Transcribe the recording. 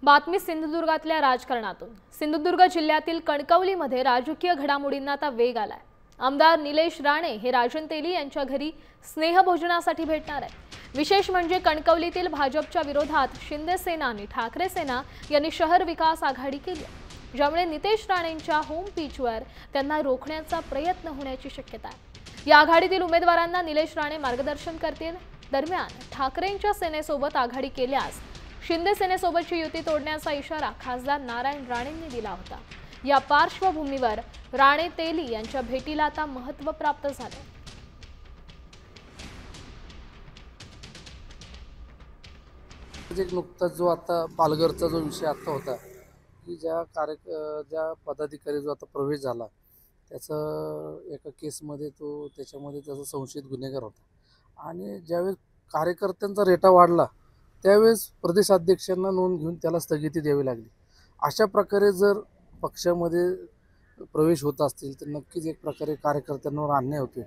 बातमी सिंधुदुर्गातल्या राजकारणातून। सिंधुदुर्ग जिल्ह्यातील कणकवलीमध्ये राजकीय घडामोडींना आता वेग आलाय। आमदार निलेश राणे हे राजन तेली यांच्या घरी स्नेहभोजनासाठी भेटणार आहेत। विशेष म्हणजे कणकवलीतील भाजपच्या विरोधात शिंदे सेना आणि ठाकरे सेना यांनी शहर विकास आघाडी केली, ज्यामुळे नितेश राणेंच्या होम पिचवर त्यांना रोखण्याचा प्रयत्न होण्याची शक्यता आहे। या आघाडीतील उमेदवारांना निलेश राणे मार्गदर्शन करतील। दरम्यान ठाकरेंच्या सेनेसोबत आघाडी केल्यास शिंदे सेनेसोबतची युती तोडण्याचा इशारा खासदार नारायण राणेंनी दिला होता। या पार्श्वभूमीवर राणे तेली यांच्या भेटीला आता महत्त्व प्राप्त झाले। नुकताच जो आता पालघरचा जो विषय आता होता की ज्या पदाधिकारी जो आता प्रवेश झाला त्याचं एका केसमध्ये त्याच्यामध्ये त्याचा संशयित गुन्हेगार होता आणि ज्यावेळेस कार्यकर्त्यांचा रेटा वाढला त्यावेळेस प्रदेशाध्यक्षांना नोंद घेऊन त्याला स्थगिती द्यावी लागली। अशा प्रकारे जर पक्षामध्ये प्रवेश होत असतील तर नक्कीच एक प्रकारे कार्यकर्त्यांवर अन्याय होतो।